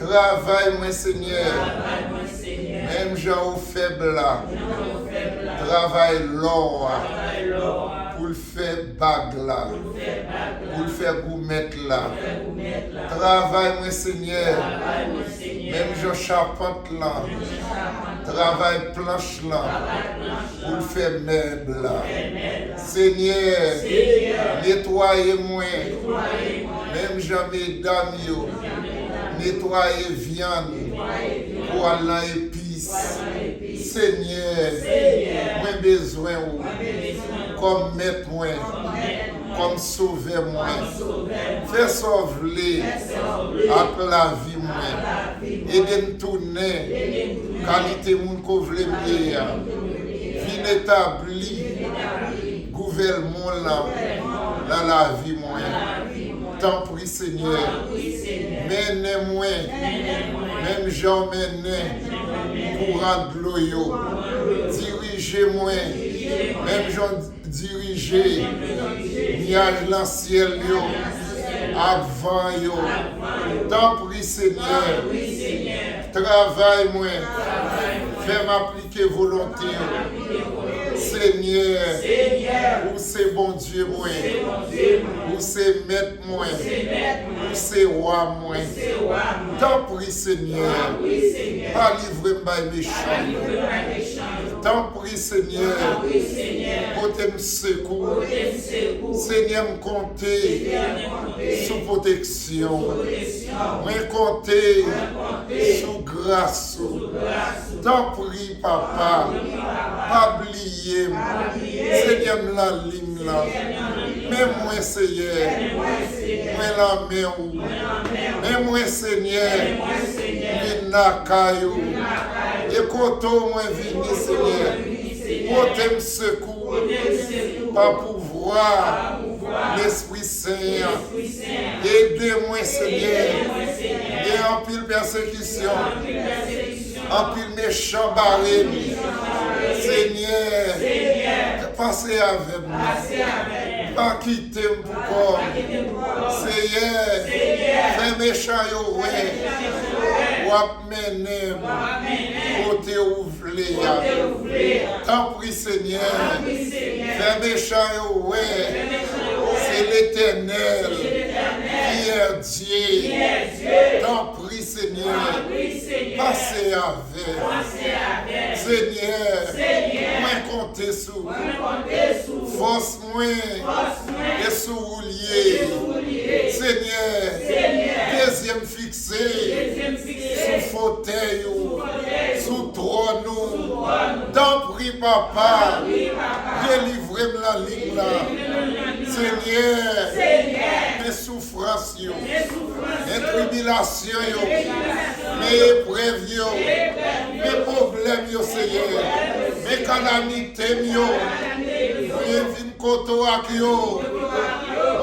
Travail, moi, Seigneur. Même gens faibles là. Travail l'or. Pour le faire bague là. Pour le faire gourmette là. Travail, moi, Seigneur. Même gens charpente là. Travail planche là. Pour le faire meuble là. Seigneur, nettoyez-moi. Même gens mesdames yo. Nettoyez viande. Pour aller épice. Seigneur, moi besoin ou. Comme mettre moi. Comme sauver moi. Fais sauver avec la vie moi. Aidez-nous tourner. Qualité moun ko vle miye. Vin établi. Gouvernement là. Dans la vie moi. Tant prie Seigneur. Menez-moi. Même Jean menez. Pour rendre loyaux. Dirigez-moi. Même Jean diriger. Niage dans le ciel yo. Avant yo. Tant prie Seigneur. Travaille-moi. Fais m'appliquer volonté. Seigneur, où c'est bon Dieu moi, où c'est maître moi, où c'est roi moi. Tant prie Seigneur, pas livrer mes méchants. Tant prie Seigneur, portez-moi secours. Seigneur, me compter sous protection. Me compter sous grâce. Tant prie Papa, pas oublier. Seigneur, la ligne là. Mais moi, Seigneur, moi la main ou. Mais moi, Seigneur, la caillou. Et quand moi vini, Seigneur, portez-moi secours. Par pouvoir, l'Esprit Saint. Aidez-moi, Seigneur. Et en pile persécution. En pile méchant barré. Seigneur, passez avec moi. Pas quitter mon corps. Seigneur, fais méchant yo ouais. Ou mener côté ouvlé. Tant prie Seigneur. Fais méchant yo ouais. C'est l'Éternel qui est Dieu. Tant prie Seigneur. Passez avec. Seigneur, moi compter sous. Force moi et sous roulier. Seigneur, deuxième fixé. Sous fauteuil, sous trône. Tant prie Papa. Délivrez-moi la ligne là. Seigneur, mes souffrances, mes tribulations, mes épreuves, mes problèmes, Seigneur, mes calamités, mes vins koto ak yo,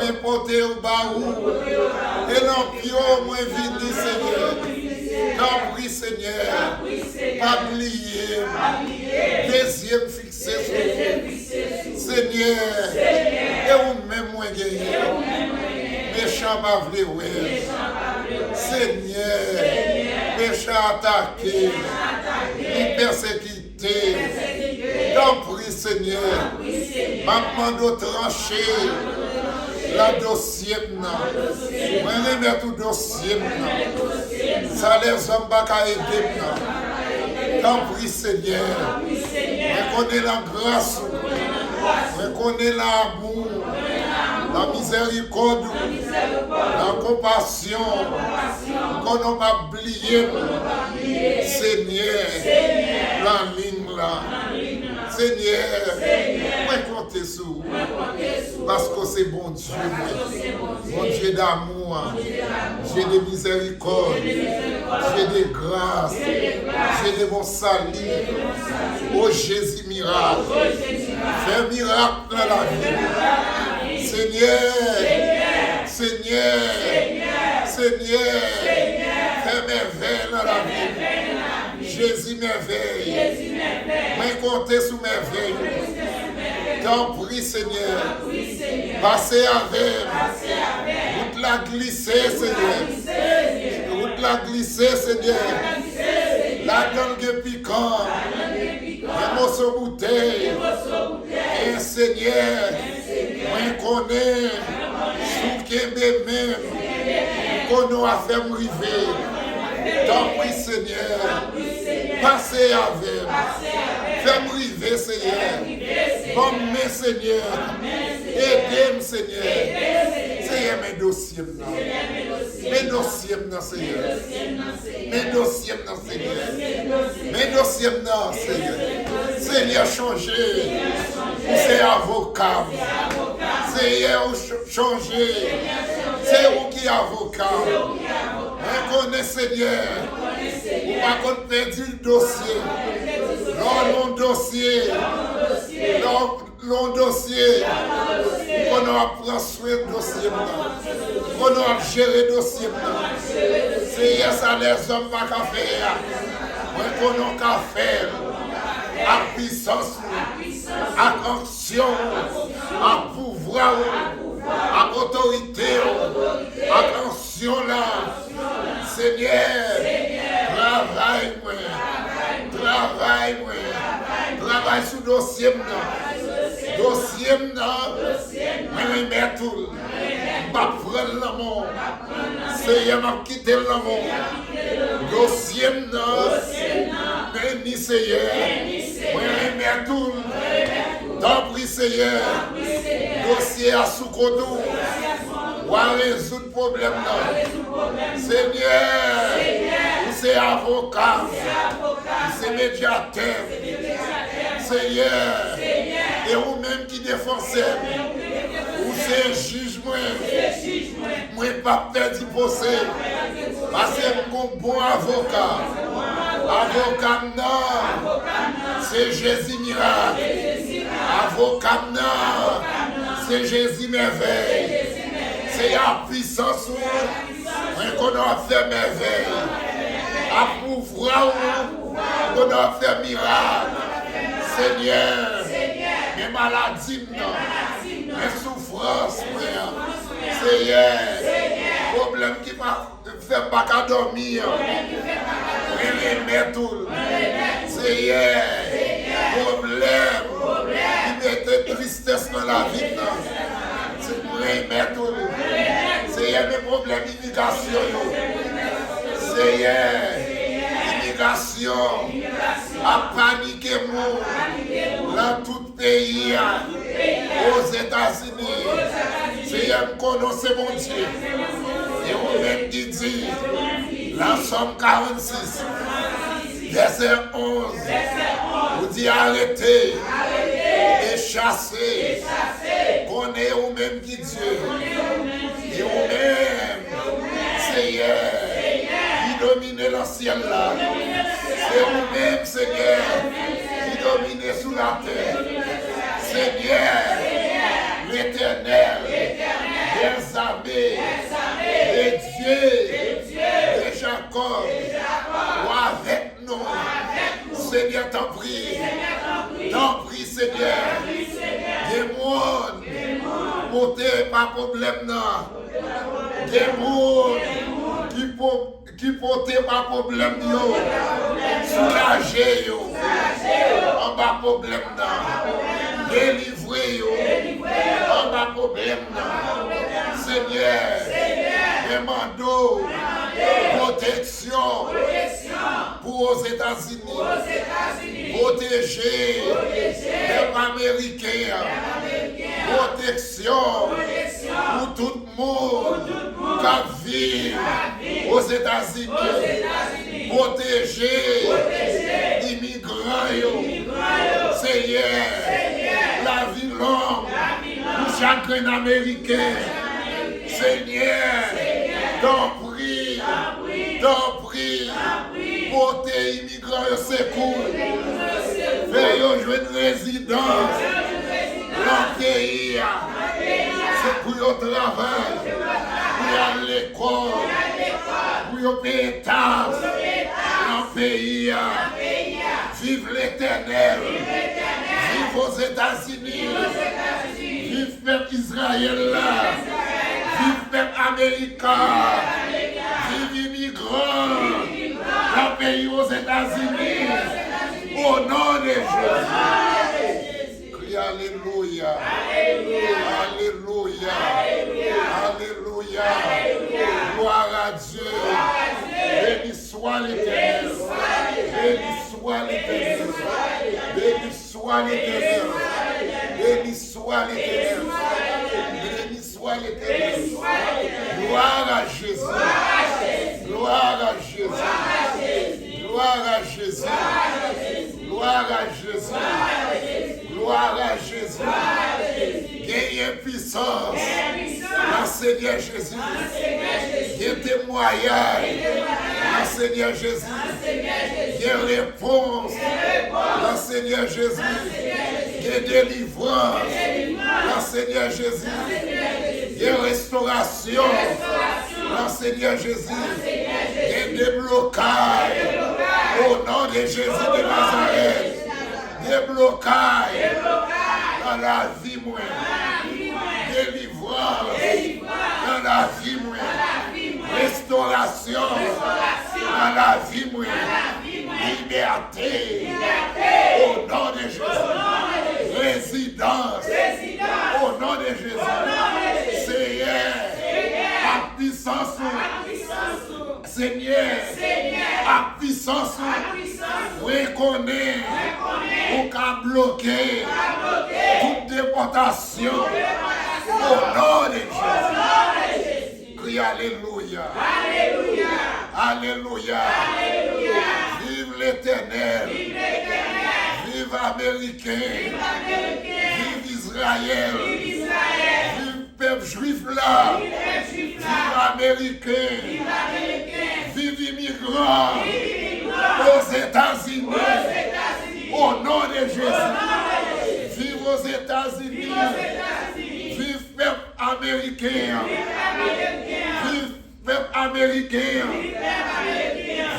mes poté au baou, et l'empio, moi vini, Seigneur. T'en prie, Seigneur, pas oublier, deuxième fixé, Seigneur, et ou même moi gagné, méchant pas vle ouais, Seigneur, méchant attaqué, ni persécuté, t'en prie, Seigneur, m'a demandé de trancher la dossier, moi remettre tout dossier, ça les hommes pas aider, t'en prie, Seigneur, moi connais la grâce, moi connais l'amour, la miséricorde, la compassion, qu'on n'a pas oublié, Seigneur, la ligne là. Seigneur, moi compter sur vous, parce que c'est bon Dieu, bon Dieu d'amour, Dieu de miséricorde, Dieu de grâce, Dieu de bon salut, oh Jésus miracle, fais miracle dans la vie, Seigneur, fais merveille dans la vie, Jésus merveille, moi compter sur merveille, t'en prie Seigneur, passez avec, route la glisser Seigneur, route la glissé, Seigneur. La gangue piquant. Les morceaux bouteilles. Et Seigneur, moi connais, sous Kébé même, qu'on a fait m'river. Tant pis, Seigneur, passez avec. Fais m'river, Seigneur. Bon, mes Seigneur. Aidez-moi, Seigneur. Seigneur, mes dossiers, mes dossiers, Seigneur. Mes dossiers, Seigneur. Mes dossiers, Seigneur. Seigneur, changez. C'est avocat. Seigneur, changez. C'est vous qui est avocat. Reconnaissez, Seigneur. Vous pas qu'on perdu le dossier. Non, mon dossier. Non, dossier. On a pris soin du dossier. On a géré le dossier. Seigneur, ça les hommes pas qu'à faire. On a qu'à faire. À puissance, à action, à pouvoir, à autorité, à action là. Seigneur, travaille-moi, travaille sur le dossier. Dossier, je remets tout. Je prends l'amour. Seigneur, je quitte l'amour. Dossier, béni Seigneur. Je remets tout. T'en prie Seigneur. Dossier à sous-côté. On va résoudre le problème. Seigneur, vous êtes avocat. Vous êtes médiateur. Seigneur, et vous-même qui défensez, vous êtes juge, moi pas perdu procès, parce que mon bon avocat, non, c'est Jésus miracle, avocat non, c'est Jésus merveille, c'est la puissance qu'on a fait merveille, à pouvoir qu'on a fait miracle. Seigneur, mes maladies, mes souffrances, Seigneur, problème qui ne fait pas qu'à dormir, remets tout. Seigneur, problème qui met tristesse dans la vie, remets tout. Seigneur, mes problèmes d'immigration, Seigneur, immigration, à paniquer dans tout pays, aux États-Unis. Seigneur, connaissez mon Dieu. Et vous-même qui dit, la Somme 46, verset 11, vous dit arrêtez et chassez. Connaissez vous-même qui Dieu. Et vous-même, Seigneur, qui domine le ciel là. C'est vous-même, Seigneur, qui domine sous la terre. Seigneur, l'Éternel, des armées, des dieux, de Jacob, avec nous. Seigneur, t'en prie, Seigneur, des mondes, portez pas problème, non. Des mondes qui portez pas problème, yo. Soulagez, yo. En bas problème, non. Délivrez, yo. En bas problème, non. Seigneur, demandons protection pour aux États-Unis. Protéger les Américains. Protection pour tout le monde qui vit aux États-Unis. Protéger les immigrants. Seigneur, la vie longue pour chacun américain. Seigneur, t'en prie, portez immigrants secours. Veillons jouer une résidence dans le pays. C'est pour le travail, pour aller à l'école, pour payer taxes dans le pays. Vive l'Éternel, vive aux États-Unis, vive peuple Israël, vive peuple américain, vive immigrants. aux États-Unis. Au nom de Jésus. Crie Alléluia. Alléluia. Alléluia. Gloire à Dieu. Béni soit l'Éternel. Béni soit l'Éternel. Béni soit l'Éternel. Béni soit l'Éternel. Béni soit l'Éternel. Gloire à Jésus. Gloire à Jésus. Gloire à Jésus. Gloire à Jésus. Gloire à Jésus. Gagne puissance. Dans Seigneur Jésus. Gagne témoignage. Dans Seigneur Jésus. Gagne réponse. Dans Seigneur Jésus. Gagne délivrance. Dans Seigneur Jésus. Gagne restauration. Dans Seigneur Jésus. Gagne déblocage. Au nom de Jésus de Nazareth. Déblocage dans la vie moyenne. Délivrance dans la vie moyenne. Restauration dans la vie moyenne. Liberté au nom de Jésus. Résidence au nom de Jésus. Seigneur, à puissance. Seigneur, à puissance. Reconnaît ou qu'à bloquer toute déportation au nom de Jésus. Crie Alléluia. Alléluia. Vive l'Éternel. Vive Américain. Vive Israël. Vive peuple juif là. Vive Américain. Vive immigrants. Aux États-Unis. Au nom de Jésus. Vive aux États-Unis. Vive peuple américain. Vive peuple américain.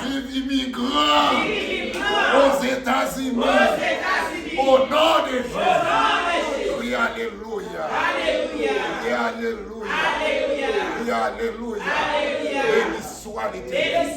Vive immigrants. Aux États-Unis. Au nom de Jésus. Crie Alléluia. Crie Alléluia. Crie Alléluia. Béni soit l'Éternel.